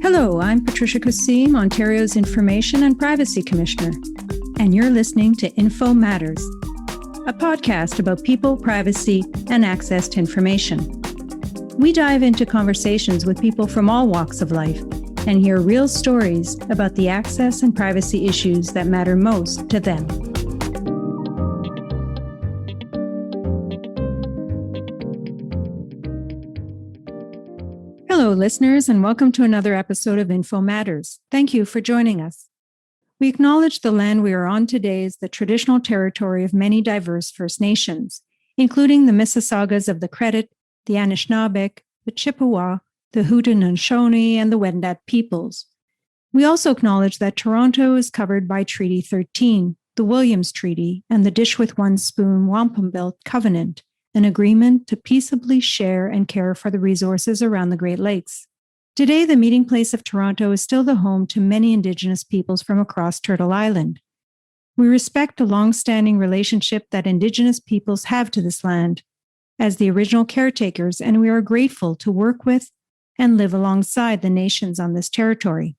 Hello, I'm Patricia Kassim, Ontario's Information and Privacy Commissioner, and you're listening to Info Matters, a podcast about people, privacy, and access to information. We dive into conversations with people from all walks of life and hear real stories about the access and privacy issues that matter most to them. Hello, listeners, and welcome to another episode of Info Matters. Thank you for joining us. We acknowledge the land we are on today is the traditional territory of many diverse First Nations, including the Mississaugas of the Credit, the Anishinaabe, the Chippewa, the Haudenosaunee, and the Wendat peoples. We also acknowledge that Toronto is covered by Treaty 13, the Williams Treaty, and the Dish with One Spoon Wampum Belt Covenant, an agreement to peaceably share and care for the resources around the Great Lakes. Today, the meeting place of Toronto is still the home to many Indigenous peoples from across Turtle Island. We respect the long-standing relationship that Indigenous peoples have to this land as the original caretakers, and we are grateful to work with and live alongside the nations on this territory.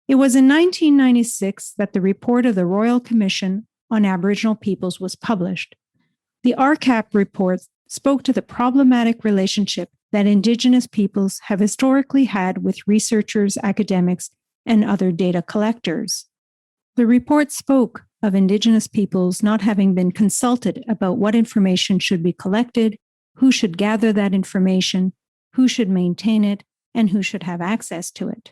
It was in 1996 that the report of the Royal Commission on Aboriginal Peoples was published. The OCAP report spoke to the problematic relationship that Indigenous peoples have historically had with researchers, academics, and other data collectors. The report spoke of Indigenous peoples not having been consulted about what information should be collected, who should gather that information, who should maintain it, and who should have access to it.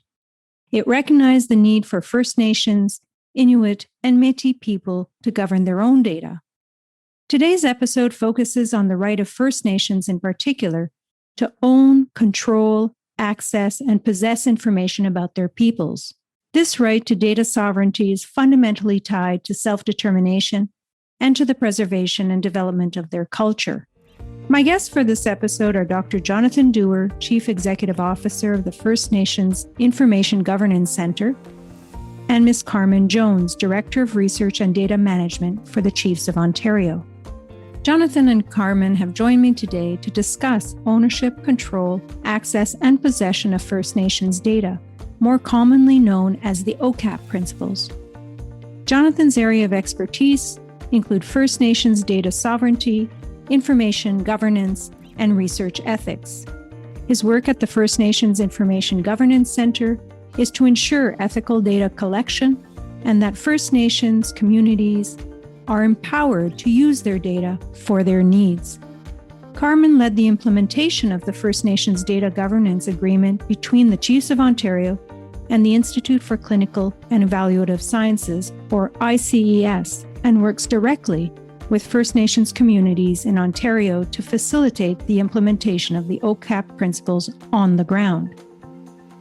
It recognized the need for First Nations, Inuit, and Métis people to govern their own data. Today's episode focuses on the right of First Nations in particular to own, control, access, and possess information about their peoples. This right to data sovereignty is fundamentally tied to self-determination and to the preservation and development of their culture. My guests for this episode are Dr. Jonathan Dewar, Chief Executive Officer of the First Nations Information Governance Centre, and Ms. Carmen Jones, Director of Research and Data Management for the Chiefs of Ontario. Jonathan and Carmen have joined me today to discuss ownership, control, access, and possession of First Nations data, more commonly known as the OCAP principles. Jonathan's area of expertise include First Nations data sovereignty, information governance, and research ethics. His work at the First Nations Information Governance Centre is to ensure ethical data collection and that First Nations communities are empowered to use their data for their needs. Carmen led the implementation of the First Nations Data Governance Agreement between the Chiefs of Ontario and the Institute for Clinical and Evaluative Sciences, or ICES, and works directly with First Nations communities in Ontario to facilitate the implementation of the OCAP principles on the ground.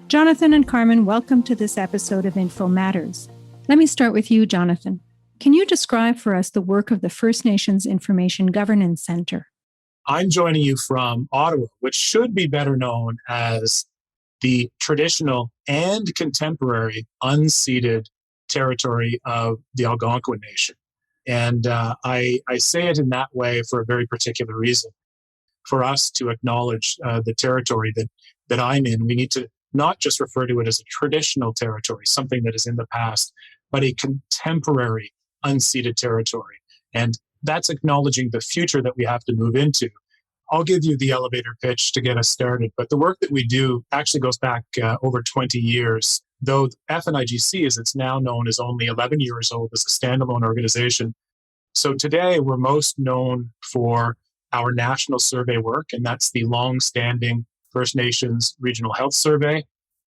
Jonathan and Carmen, welcome to this episode of Info Matters. Let me start with you, Jonathan. Can you describe for us the work of the First Nations Information Governance Centre? I'm joining you from Ottawa, which should be better known as the traditional and contemporary unceded territory of the Algonquin Nation. And I say it in that way for a very particular reason. For us to acknowledge the territory that I'm in, we need to not just refer to it as a traditional territory, something that is in the past, but a contemporary unceded territory. And that's acknowledging the future that we have to move into. I'll give you the elevator pitch to get us started, but the work that we do actually goes back over 20 years. Though FNIGC, as it's now known, is only 11 years old as a standalone organization. So today we're most known for our national survey work, and that's the long-standing First Nations Regional Health Survey,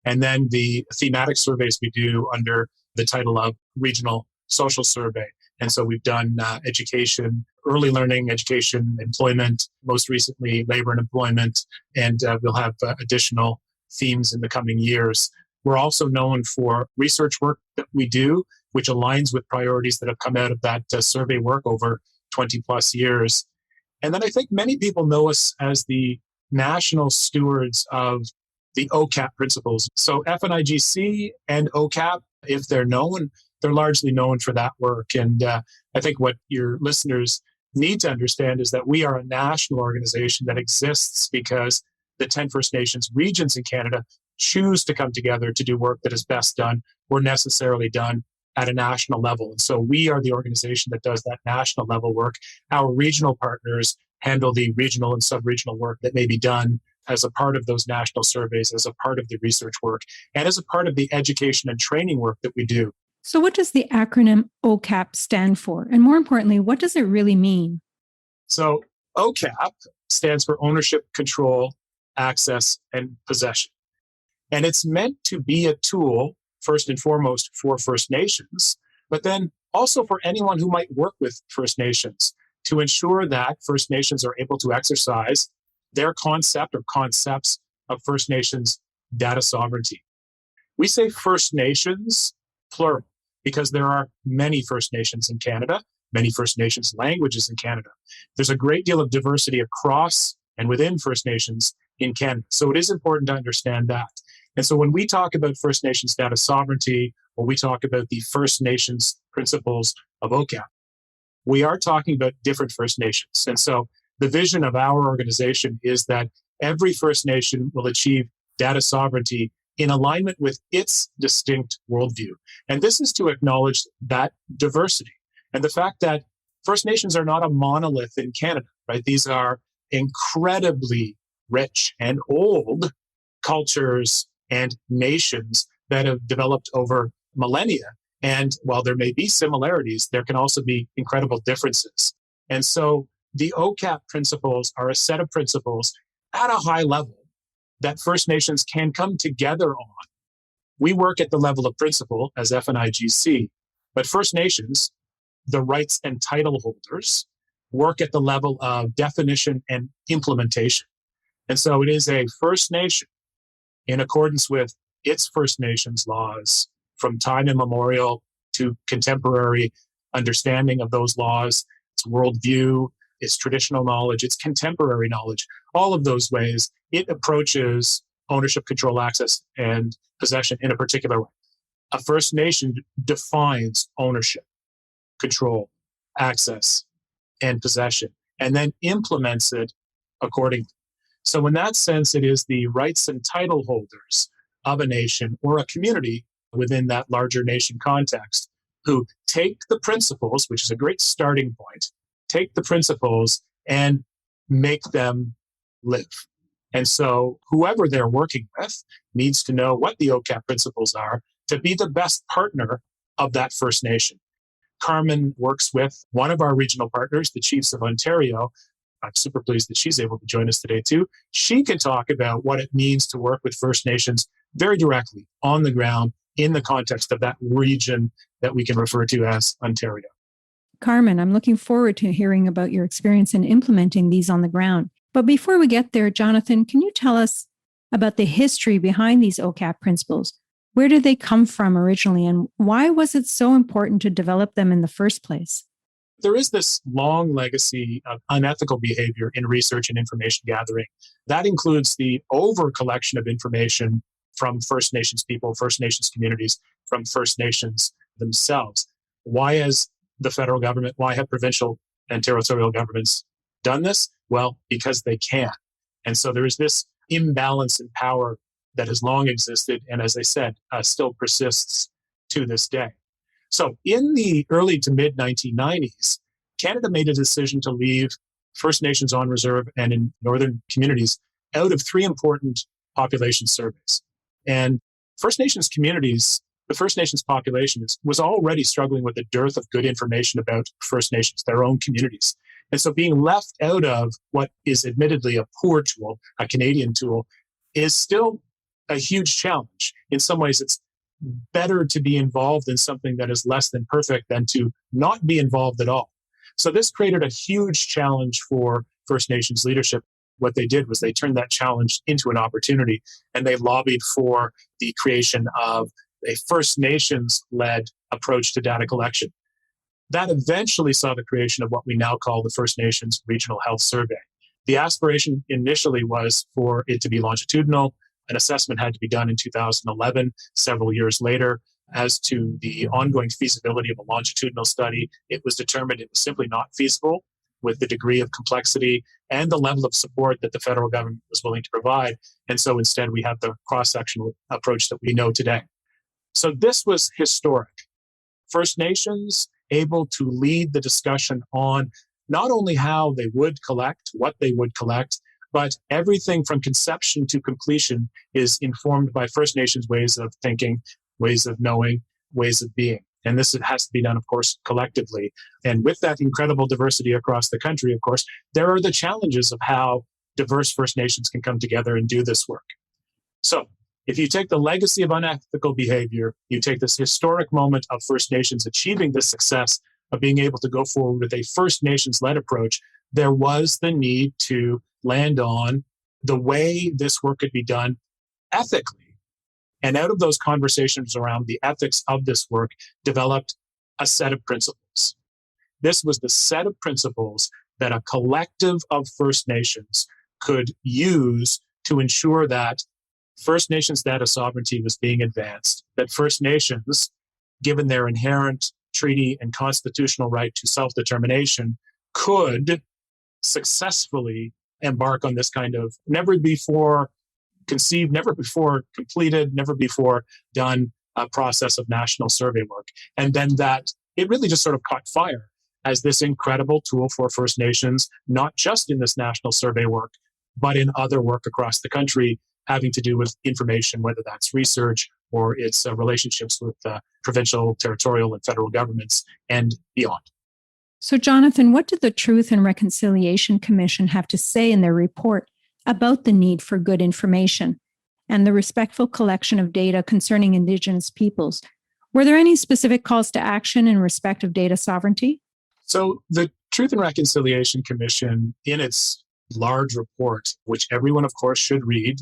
and then the thematic surveys we do under the title of Regional Social Survey. And so we've done education, early learning, education, employment, most recently labor and employment, and we'll have additional themes in the coming years. We're also known for research work that we do, which aligns with priorities that have come out of that survey work over 20 plus years. And then I think many people know us as the national stewards of the OCAP principles. So FNIGC and OCAP, if they're known, they're largely known for that work. And I think what your listeners need to understand is that we are a national organization that exists because the 10 First Nations regions in Canada choose to come together to do work that is best done or necessarily done at a national level. And so we are the organization that does that national level work. Our regional partners handle the regional and sub-regional work that may be done as a part of those national surveys, as a part of the research work, and as a part of the education and training work that we do. So, what does the acronym OCAP stand for? And more importantly, what does it really mean? So, OCAP stands for Ownership, Control, Access, and Possession. And it's meant to be a tool, first and foremost, for First Nations, but then also for anyone who might work with First Nations to ensure that First Nations are able to exercise their concept or concepts of First Nations data sovereignty. We say First Nations, plural, because there are many First Nations in Canada, many First Nations languages in Canada. There's a great deal of diversity across and within First Nations in Canada. So it is important to understand that. And so when we talk about First Nations data sovereignty, or we talk about the First Nations principles of OCAP, we are talking about different First Nations. And so the vision of our organization is that every First Nation will achieve data sovereignty in alignment with its distinct worldview. And this is to acknowledge that diversity and the fact that First Nations are not a monolith in Canada, right? These are incredibly rich and old cultures and nations that have developed over millennia. And while there may be similarities, there can also be incredible differences. And so the OCAP principles are a set of principles at a high level that First Nations can come together on. We work at the level of principle as FNIGC, but First Nations, the rights and title holders, work at the level of definition and implementation. And so it is a First Nation, in accordance with its First Nations laws, from time immemorial to contemporary understanding of those laws, its worldview, its traditional knowledge, its contemporary knowledge, all of those ways, it approaches ownership, control, access, and possession in a particular way. A First Nation defines ownership, control, access, and possession, and then implements it accordingly. So in that sense, it is the rights and title holders of a nation or a community within that larger nation context who take the principles, which is a great starting point, take the principles and make them live. And so whoever they're working with needs to know what the OCAP principles are to be the best partner of that First Nation. Carmen works with one of our regional partners, the Chiefs of Ontario. I'm super pleased that she's able to join us today too. She can talk about what it means to work with First Nations very directly on the ground in the context of that region that we can refer to as Ontario. Carmen, I'm looking forward to hearing about your experience in implementing these on the ground. But before we get there, Jonathan, can you tell us about the history behind these OCAP principles? Where did they come from originally, and why was it so important to develop them in the first place? There is this long legacy of unethical behavior in research and information gathering. That includes the over-collection of information from First Nations people, First Nations communities, from First Nations themselves. Why has the federal government, why have provincial and territorial governments done this? Well, because they can. And so there is this imbalance in power that has long existed, and as I said, still persists to this day. So in the early to mid 1990s, Canada made a decision to leave First Nations on reserve and in northern communities out of three important population surveys. And First Nations communities, the First Nations population was already struggling with a dearth of good information about First Nations, their own communities. And so being left out of what is admittedly a poor tool, a Canadian tool, is still a huge challenge. In some ways, it's better to be involved in something that is less than perfect than to not be involved at all. So this created a huge challenge for First Nations leadership. What they did was they turned that challenge into an opportunity, and they lobbied for the creation of a First Nations-led approach to data collection. That eventually saw the creation of what we now call the First Nations Regional Health Survey. The aspiration initially was for it to be longitudinal. An assessment had to be done in 2011, several years later. As to the ongoing feasibility of a longitudinal study, it was determined it was simply not feasible with the degree of complexity and the level of support that the federal government was willing to provide. And so instead, we have the cross-sectional approach that we know today. So this was historic. First Nations able to lead the discussion on not only how they would collect, what they would collect, but everything from conception to completion is informed by First Nations ways of thinking, ways of knowing, ways of being. And this has to be done, of course, collectively. And with that incredible diversity across the country, of course, there are the challenges of how diverse First Nations can come together and do this work. So if you take the legacy of unethical behavior, you take this historic moment of First Nations achieving this success of being able to go forward with a First Nations-led approach, there was the need to land on the way this work could be done ethically. And out of those conversations around the ethics of this work, developed a set of principles. This was the set of principles that a collective of First Nations could use to ensure that First Nations data sovereignty was being advanced, that First Nations, given their inherent treaty and constitutional right to self-determination, could successfully embark on this kind of never before conceived, never before completed, never before done process of national survey work. And then that it really just sort of caught fire as this incredible tool for First Nations, not just in this national survey work, but in other work across the country having to do with information, whether that's research or its relationships with provincial, territorial, and federal governments and beyond. So, Jonathan, what did the Truth and Reconciliation Commission have to say in their report about the need for good information and the respectful collection of data concerning Indigenous peoples? Were there any specific calls to action in respect of data sovereignty? So the Truth and Reconciliation Commission, in its large report, which everyone, of course, should read,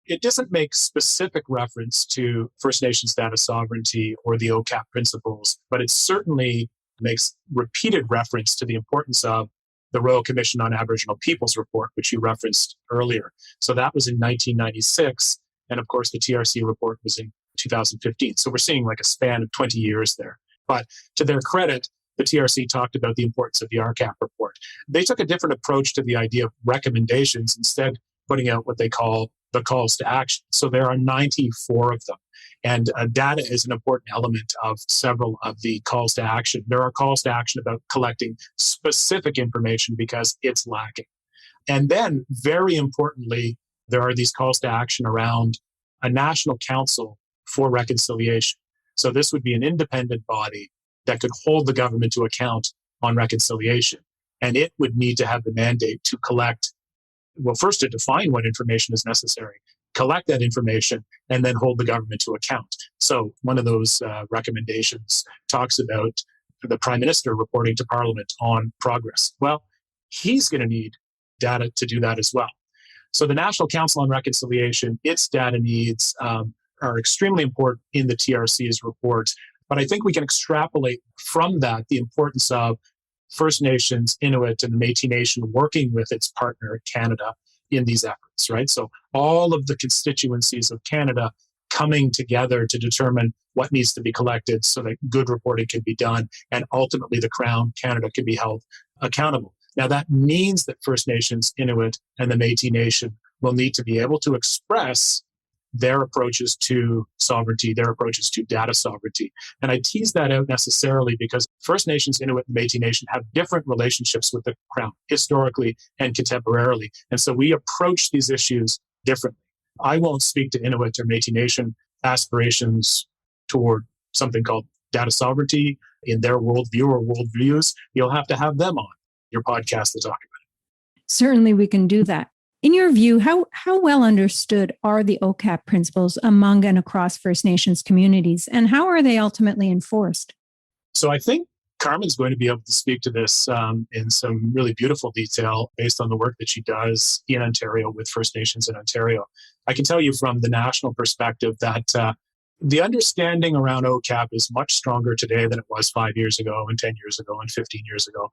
it doesn't make specific reference to First Nations data sovereignty or the OCAP principles, but it certainly makes repeated reference to the importance of the Royal Commission on Aboriginal Peoples report, which you referenced earlier. So that was in 1996. And of course, the TRC report was in 2015. So we're seeing like a span of 20 years there. But to their credit, the TRC talked about the importance of the RCAP report. They took a different approach to the idea of recommendations, instead putting out what they call the calls to action. So there are 94 of them. And data is an important element of several of the calls to action. There are calls to action about collecting specific information because it's lacking. And then, very importantly, there are these calls to action around a national council for reconciliation. So this would be an independent body that could hold the government to account on reconciliation. And it would need to have the mandate to collect, well, first to define what information is necessary, collect that information, and then hold the government to account. So one of those recommendations talks about the Prime Minister reporting to Parliament on progress. Well, he's going to need data to do that as well. So the National Council on Reconciliation, its data needs are extremely important in the TRC's report. But I think we can extrapolate from that the importance of First Nations, Inuit, and the Métis Nation working with its partner, Canada, in these efforts, right? So all of the constituencies of Canada coming together to determine what needs to be collected so that good reporting can be done, and ultimately the Crown, Canada, can be held accountable. Now that means that First Nations, Inuit, and the Métis Nation will need to be able to express their approaches to sovereignty, their approaches to data sovereignty. And I tease that out necessarily because First Nations, Inuit, and Métis Nation have different relationships with the Crown, historically and contemporarily. And so we approach these issues differently. I won't speak to Inuit or Métis Nation aspirations toward something called data sovereignty in their worldview or worldviews. You'll have to have them on your podcast to talk about it. Certainly we can do that. In your view, how well understood are the OCAP principles among and across First Nations communities, and how are they ultimately enforced? So I think Carmen's going to be able to speak to this in some really beautiful detail based on the work that she does in Ontario with First Nations in Ontario. I can tell you from the national perspective that the understanding around OCAP is much stronger today than it was 5 years ago and 10 years ago and 15 years ago.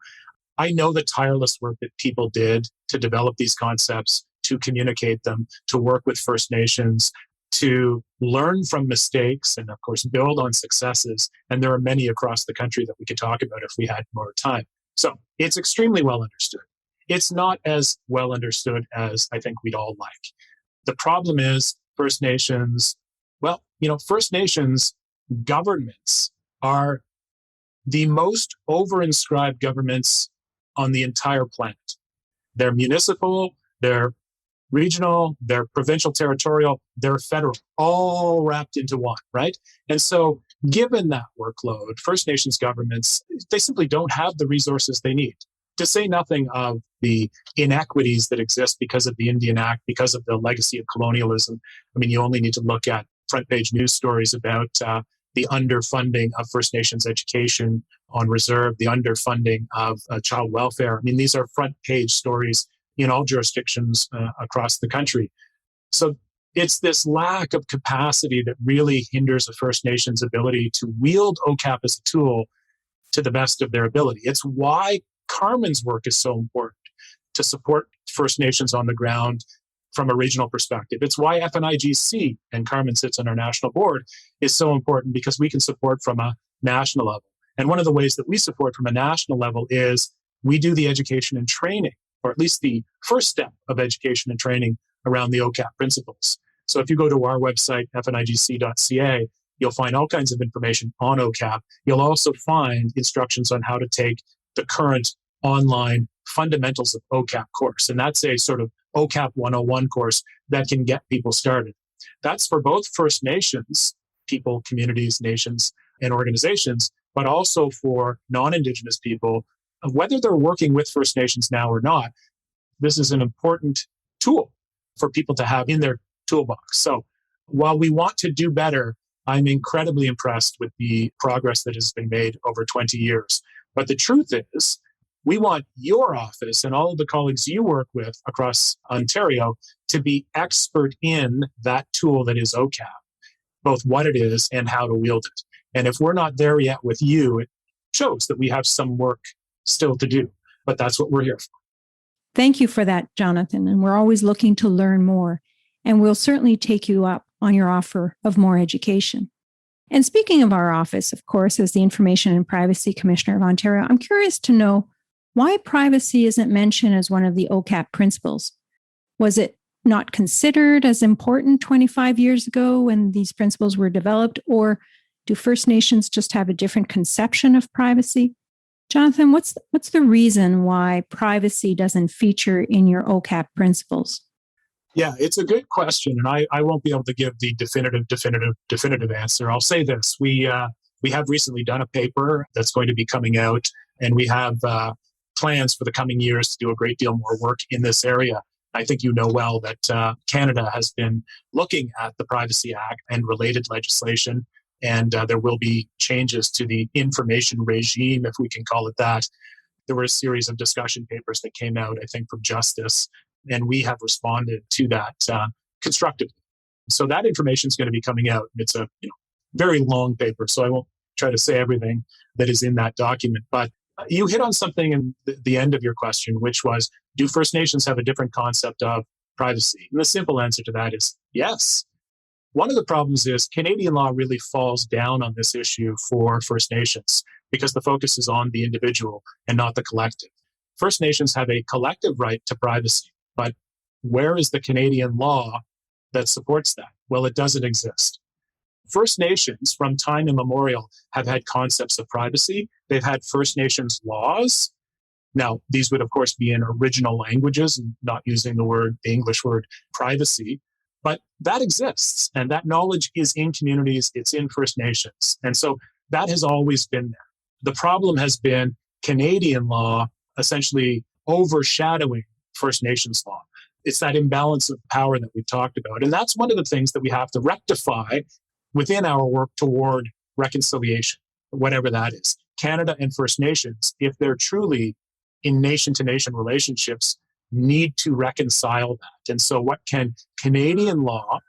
I know the tireless work that people did to develop these concepts, to communicate them, to work with First Nations, to learn from mistakes, and of course, build on successes. And there are many across the country that we could talk about if we had more time. So it's extremely well understood. It's not as well understood as I think we'd all like. The problem is First Nations, First Nations governments are the most overinscribed governments on the entire planet. They're municipal, they're regional, they're provincial, territorial, they're federal, all wrapped into one, right? And so given that workload, First Nations governments, they simply don't have the resources they need. To say nothing of the inequities that exist because of the Indian Act, because of the legacy of colonialism. I mean, you only need to look at front page news stories about the underfunding of First Nations education on reserve, the underfunding of child welfare. I mean, these are front page stories in all jurisdictions across the country. So it's this lack of capacity that really hinders a First Nations ability to wield OCAP as a tool to the best of their ability. It's why Carmen's work is so important to support First Nations on the ground from a regional perspective. It's why FNIGC, and Carmen sits on our national board, is so important because we can support from a national level. And one of the ways that we support from a national level is we do the education and training, or at least the first step of education and training around the OCAP principles. So if you go to our website, fnigc.ca, you'll find all kinds of information on OCAP. You'll also find instructions on how to take the current online fundamentals of OCAP course. And that's a sort of OCAP 101 course that can get people started. That's for both First Nations people, communities, nations, and organizations, but also for non-Indigenous people, whether they're working with First Nations now or not. This is an important tool for people to have in their toolbox. So while we want to do better, I'm incredibly impressed with the progress that has been made over 20 years. But the truth is, we want your office and all of the colleagues you work with across Ontario to be expert in that tool that is OCAP, both what it is and how to wield it. And if we're not there yet with you, it shows that we have some work still to do. But that's what we're here for. Thank you for that, Jonathan. And we're always looking to learn more. And we'll certainly take you up on your offer of more education. And speaking of our office, of course, as the Information and Privacy Commissioner of Ontario, I'm curious to know why privacy isn't mentioned as one of the OCAP principles. Was it not considered as important 25 years ago when these principles were developed, or do First Nations just have a different conception of privacy? Jonathan, what's the reason why privacy doesn't feature in your OCAP principles? Yeah, it's a good question, and I won't be able to give the definitive answer. I'll say this: we have recently done a paper that's going to be coming out, and we have plans for the coming years to do a great deal more work in this area. I think you know well that Canada has been looking at the Privacy Act and related legislation, and there will be changes to the information regime, if we can call it that. There were a series of discussion papers that came out, I think, from Justice, and we have responded to that constructively. So that information is going to be coming out. It's a very long paper, so I won't try to say everything that is in that document. But you hit on something in the end of your question, which was, do First Nations have a different concept of privacy? And the simple answer to that is yes. One of the problems is Canadian law really falls down on this issue for First Nations because the focus is on the individual and not the collective. First Nations have a collective right to privacy, but where is the Canadian law that supports that? Well, it doesn't exist. First Nations, from time immemorial, have had concepts of privacy. They've had First Nations laws. Now, these would, of course, be in original languages, and not using the English word privacy. But that exists, and that knowledge is in communities, it's in First Nations. And so that has always been there. The problem has been Canadian law essentially overshadowing First Nations law. It's that imbalance of power that we've talked about. And that's one of the things that we have to rectify within our work toward reconciliation, whatever that is. Canada and First Nations, if they're truly in nation-to-nation relationships, need to reconcile that. And so what can Canadian law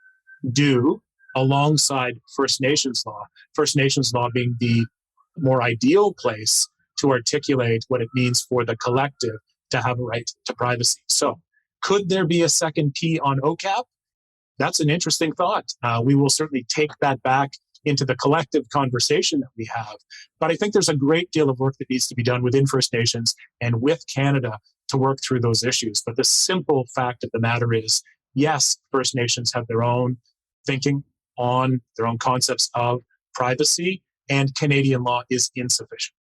do alongside First Nations law? First Nations law being the more ideal place to articulate what it means for the collective to have a right to privacy. So could there be a second P on OCAP? That's an interesting thought. We will certainly take that back into the collective conversation that we have. But I think there's a great deal of work that needs to be done within First Nations and with Canada to work through those issues. But the simple fact of the matter is, yes, First Nations have their own thinking on their own concepts of privacy, and Canadian law is insufficient.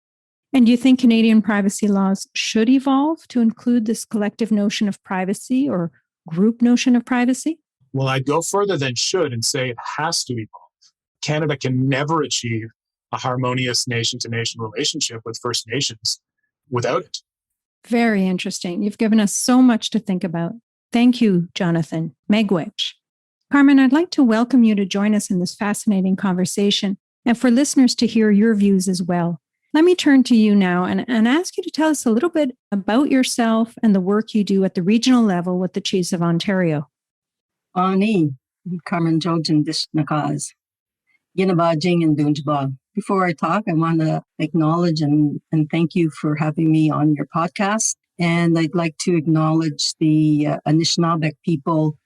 And do you think Canadian privacy laws should evolve to include this collective notion of privacy or group notion of privacy? Well, I'd go further than should and say it has to evolve. Canada can never achieve a harmonious nation-to-nation relationship with First Nations without it. Very interesting. You've given us so much to think about. Thank you, Jonathan. Megwich. Carmen, I'd like to welcome you to join us in this fascinating conversation and for listeners to hear your views as well. Let me turn to you now and ask you to tell us a little bit about yourself and the work you do at the regional level with the Chiefs of Ontario. Ani, Carmen Jojan Dishnakaz, Ginabajing and Dunjba. Before I talk, I want to acknowledge and thank you for having me on your podcast. And I'd like to acknowledge the Anishinaabe people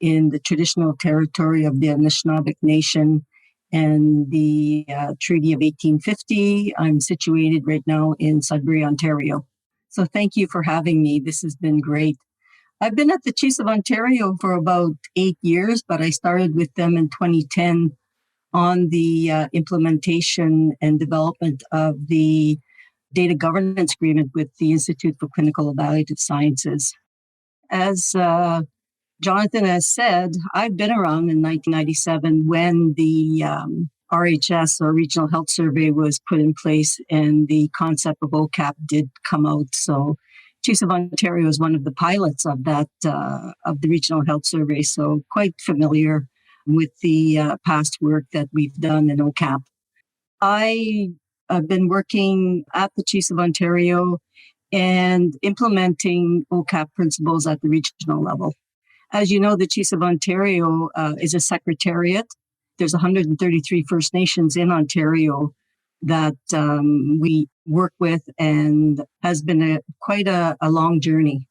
in the traditional territory of the Anishinaabe Nation and the Treaty of 1850. I'm situated right now in Sudbury, Ontario. So thank you for having me. This has been great. I've been at the Chiefs of Ontario for about 8 years, but I started with them in 2010 on the implementation and development of the data governance agreement with the Institute for Clinical Evaluative Sciences. As Jonathan has said, I've been around in 1997 when the RHS, or Regional Health Survey, was put in place and the concept of OCAP did come out. So Chiefs of Ontario is one of the pilots of that, of the Regional Health Survey. So quite familiar with the past work that we've done in OCAP. I have been working at the Chiefs of Ontario and implementing OCAP principles at the regional level. As you know, the Chiefs of Ontario is a secretariat. There's 133 First Nations in Ontario that we work with, and has been quite a long journey.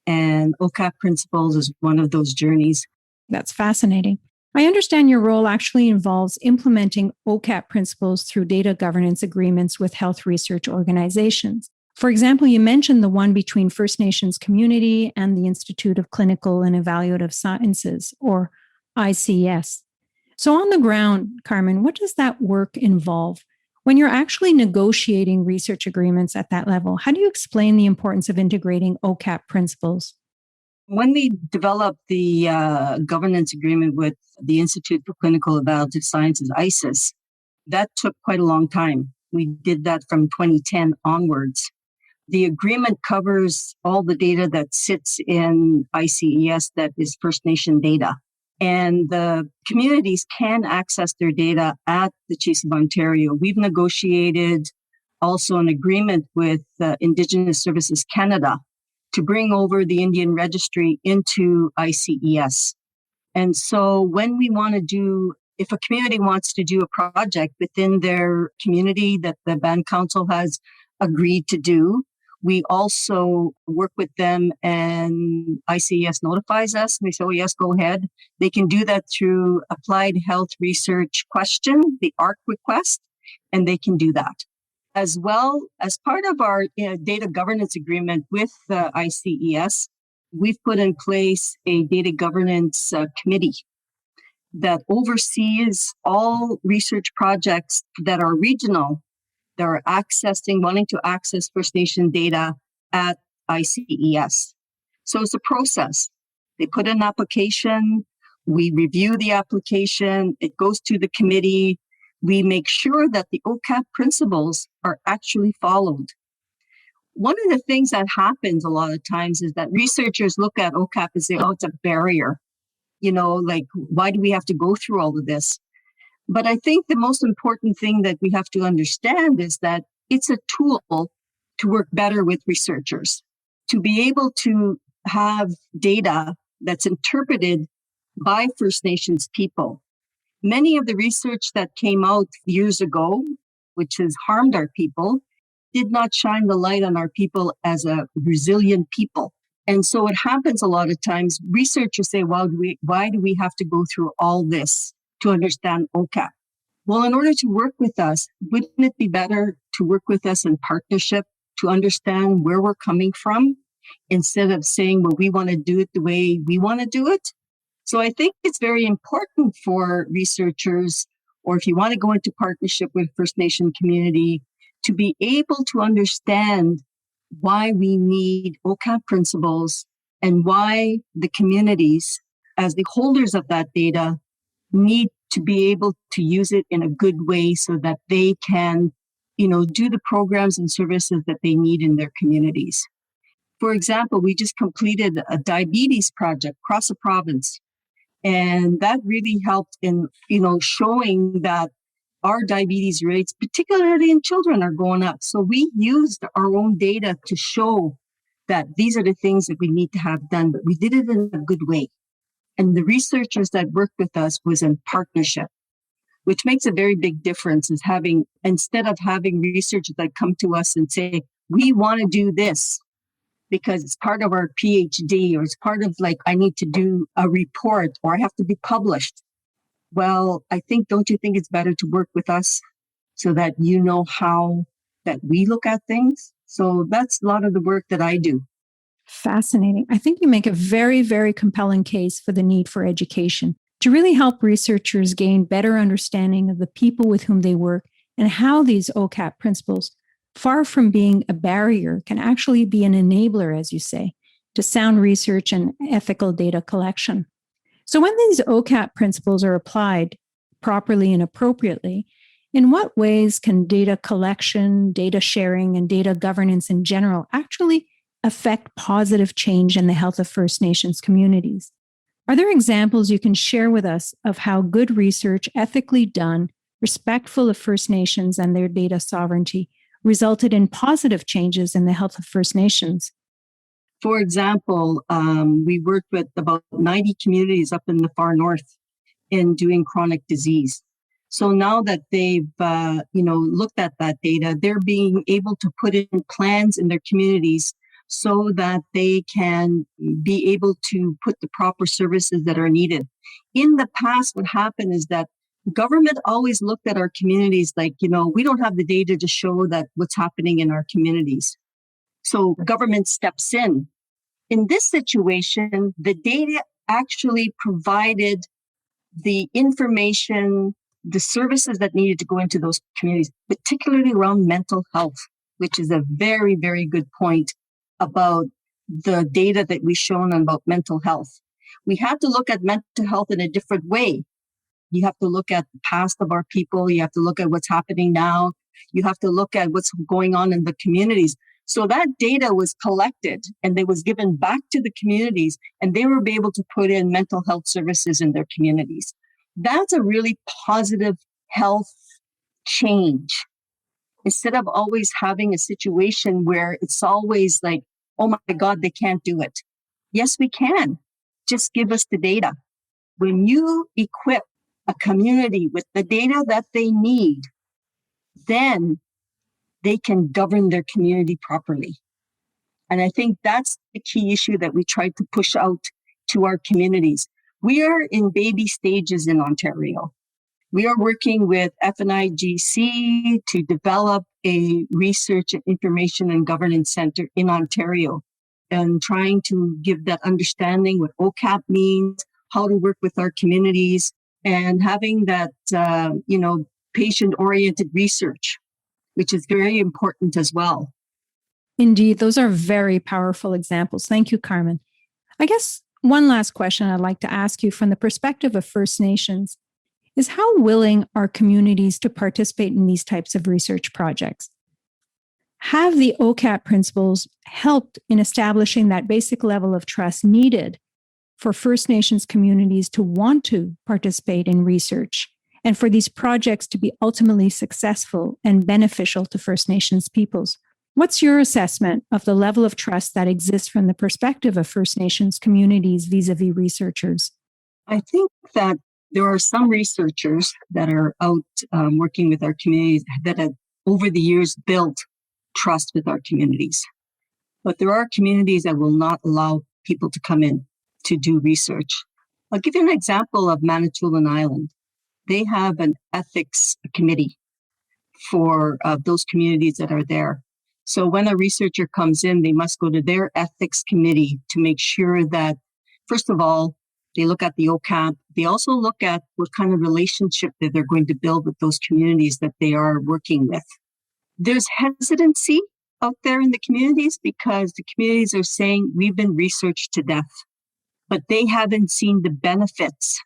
And OCAP principles is one of those journeys. That's fascinating. I understand your role actually involves implementing OCAP principles through data governance agreements with health research organizations. For example, you mentioned the one between First Nations community and the Institute of Clinical and Evaluative Sciences, or ICES. So on the ground, Carmen, what does that work involve? When you're actually negotiating research agreements at that level, how do you explain the importance of integrating OCAP principles? When we developed the governance agreement with the Institute for Clinical Evaluative Sciences, ICES, that took quite a long time. We did that from 2010 onwards. The agreement covers all the data that sits in ICES that is First Nation data. And the communities can access their data at the Chiefs of Ontario. We've negotiated also an agreement with Indigenous Services Canada to bring over the Indian Registry into ICES. And so when we want to do, if a community wants to do a project within their community that the Band Council has agreed to do, we also work with them, and ICES notifies us and they say, oh yes, go ahead. They can do that through Applied Health Research Question, the ARC request, and they can do that. As well, as part of our data governance agreement with ICES, we've put in place a data governance committee that oversees all research projects that are regional, that are wanting to access First Nation data at ICES. So it's a process. They put in an application, we review the application, it goes to the committee, we make sure that the OCAP principles are actually followed. One of the things that happens a lot of times is that researchers look at OCAP and say, oh, it's a barrier. You know, like, why do we have to go through all of this? But I think the most important thing that we have to understand is that it's a tool to work better with researchers, to be able to have data that's interpreted by First Nations people. Many of the research that came out years ago, which has harmed our people, did not shine the light on our people as a resilient people. And so it happens a lot of times, researchers say, well, why do we have to go through all this to understand OCAP? Well, in order to work with us, wouldn't it be better to work with us in partnership to understand where we're coming from instead of saying, well, we want to do it the way we want to do it? So I think it's very important for researchers, or if you want to go into partnership with First Nation community, to be able to understand why we need OCAP principles and why the communities, as the holders of that data, need to be able to use it in a good way so that they can, do the programs and services that they need in their communities. For example, we just completed a diabetes project across the province. And that really helped in, showing that our diabetes rates, particularly in children, are going up. So we used our own data to show that these are the things that we need to have done, but we did it in a good way. And the researchers that worked with us was in partnership, which makes a very big difference, is instead of having researchers that come to us and say, we want to do this because it's part of our PhD, or it's part of I need to do a report, or I have to be published. Well, don't you think it's better to work with us so that you know how that we look at things? So that's a lot of the work that I do. Fascinating. I think you make a very, very compelling case for the need for education to really help researchers gain better understanding of the people with whom they work and how these OCAP principles, far from being a barrier, can actually be an enabler, as you say, to sound research and ethical data collection. So when these OCAP principles are applied properly and appropriately, in what ways can data collection, data sharing, and data governance in general actually affect positive change in the health of First Nations communities? Are there examples you can share with us of how good research, ethically done, respectful of First Nations and their data sovereignty, resulted in positive changes in the health of First Nations? For example, we worked with about 90 communities up in the far north in doing chronic disease. So now that they've, looked at that data, they're being able to put in plans in their communities so that they can be able to put the proper services that are needed. In the past, what happened is that government always looked at our communities like, we don't have the data to show that what's happening in our communities. So government steps in. In this situation, the data actually provided the information, the services that needed to go into those communities, particularly around mental health, which is a very, very good point about the data that we've shown about mental health. We had to look at mental health in a different way. You have to look at the past of our people. You have to look at what's happening now. You have to look at what's going on in the communities. So that data was collected and it was given back to the communities, and they were able to put in mental health services in their communities. That's a really positive health change. Instead of always having a situation where it's always like, oh my God, they can't do it. Yes, we can. Just give us the data. When you equip a community with the data that they need, then they can govern their community properly. And I think that's the key issue that we try to push out to our communities. We are in baby stages in Ontario. We are working with FNIGC to develop a research and information and governance center in Ontario, and trying to give that understanding what OCAP means, how to work with our communities, and having that, patient-oriented research, which is very important as well. Indeed, those are very powerful examples. Thank you, Carmen. I guess one last question I'd like to ask you from the perspective of First Nations is how willing are communities to participate in these types of research projects? Have the OCAP principles helped in establishing that basic level of trust needed for First Nations communities to want to participate in research and for these projects to be ultimately successful and beneficial to First Nations peoples? What's your assessment of the level of trust that exists from the perspective of First Nations communities vis-a-vis researchers? I think that there are some researchers that are out working with our communities that have over the years built trust with our communities. But there are communities that will not allow people to come in to do research. I'll give you an example of Manitoulin Island. they have an ethics committee for those communities that are there. So when a researcher comes in, they must go to their ethics committee to make sure that, first of all, they look at the OCAP. They also look at what kind of relationship that they're going to build with those communities that they are working with. There's hesitancy out there in the communities because the communities are saying we've been researched to death, but they haven't seen the benefits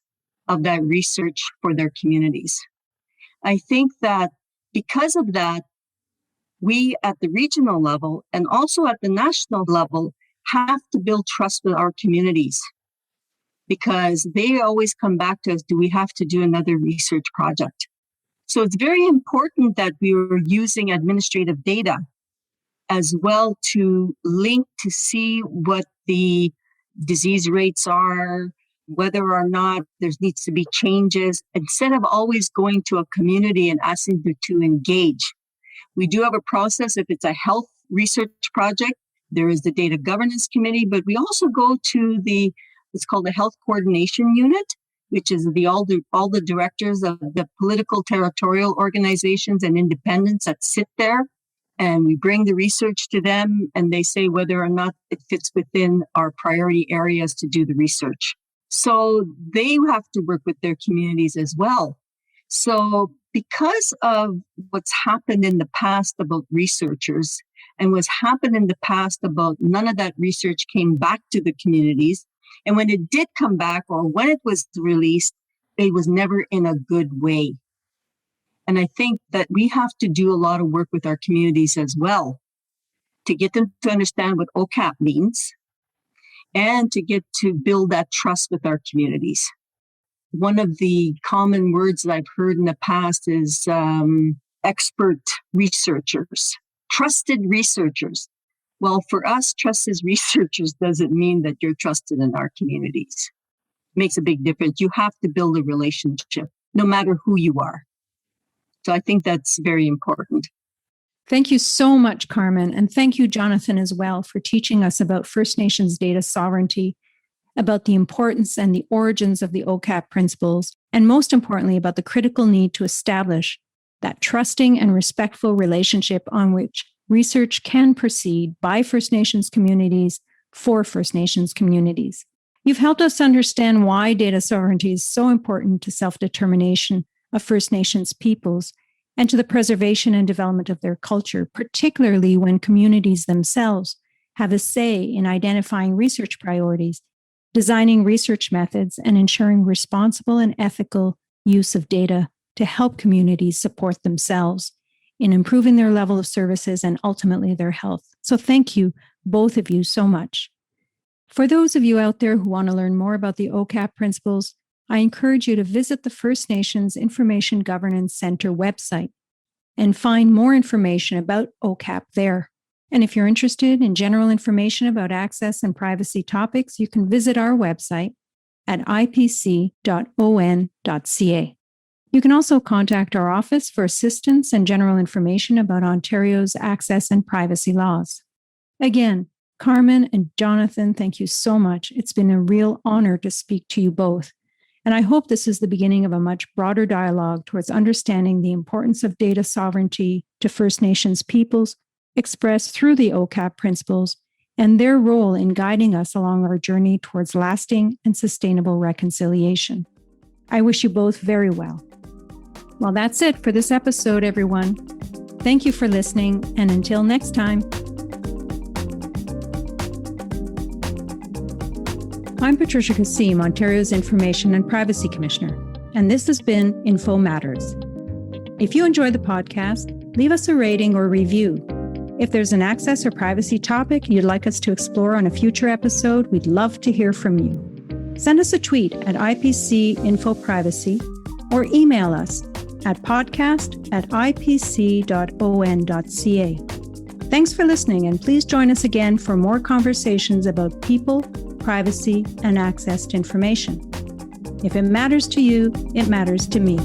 of that research for their communities. I think that because of that, we at the regional level and also at the national level have to build trust with our communities, because they always come back to us, do we have to do another research project? So it's very important that we are using administrative data as well to link to see what the disease rates are, whether or not there needs to be changes, instead of always going to a community and asking them to engage. We do have a process. If it's a health research project, there is the data governance committee, but we also go to it's called the Health Coordination Unit, which is all the directors of the political territorial organizations and independents that sit there. And we bring the research to them and they say whether or not it fits within our priority areas to do the research. So they have to work with their communities as well. So because of what's happened in the past about researchers and what's happened in the past about none of that research came back to the communities, and when it did come back or when it was released, it was never in a good way. And I think that we have to do a lot of work with our communities as well to get them to understand what OCAP means and to get to build that trust with our communities. One of the common words that I've heard in the past is expert researchers, trusted researchers. Well, for us, trusted researchers doesn't mean that you're trusted in our communities. It makes a big difference. You have to build a relationship, no matter who you are. So I think that's very important. Thank you so much, Carmen. And thank you, Jonathan, as well, for teaching us about First Nations data sovereignty, about the importance and the origins of the OCAP principles, and most importantly, about the critical need to establish that trusting and respectful relationship on which research can proceed by First Nations communities for First Nations communities. You've helped us understand why data sovereignty is so important to self-determination of First Nations peoples and to the preservation and development of their culture, particularly when communities themselves have a say in identifying research priorities, designing research methods, and ensuring responsible and ethical use of data to help communities support themselves in improving their level of services and ultimately their health. So thank you, both of you, so much. For those of you out there who want to learn more about the OCAP principles, I encourage you to visit the First Nations Information Governance Center website and find more information about OCAP there. And if you're interested in general information about access and privacy topics, you can visit our website at ipc.on.ca. You can also contact our office for assistance and general information about Ontario's access and privacy laws. Again, Carmen and Jonathan, thank you so much. It's been a real honor to speak to you both. And I hope this is the beginning of a much broader dialogue towards understanding the importance of data sovereignty to First Nations peoples, expressed through the OCAP principles, and their role in guiding us along our journey towards lasting and sustainable reconciliation. I wish you both very well. Well, that's it for this episode, everyone. Thank you for listening, and until next time. I'm Patricia Kassim, Ontario's Information and Privacy Commissioner, and this has been Info Matters. If you enjoy the podcast, leave us a rating or review. If there's an access or privacy topic you'd like us to explore on a future episode, we'd love to hear from you. Send us a tweet at IPC-InfoPrivacy or email us at podcast@ipc.on.ca. Thanks for listening, and please join us again for more conversations about people, privacy, and access to information. If it matters to you, it matters to me.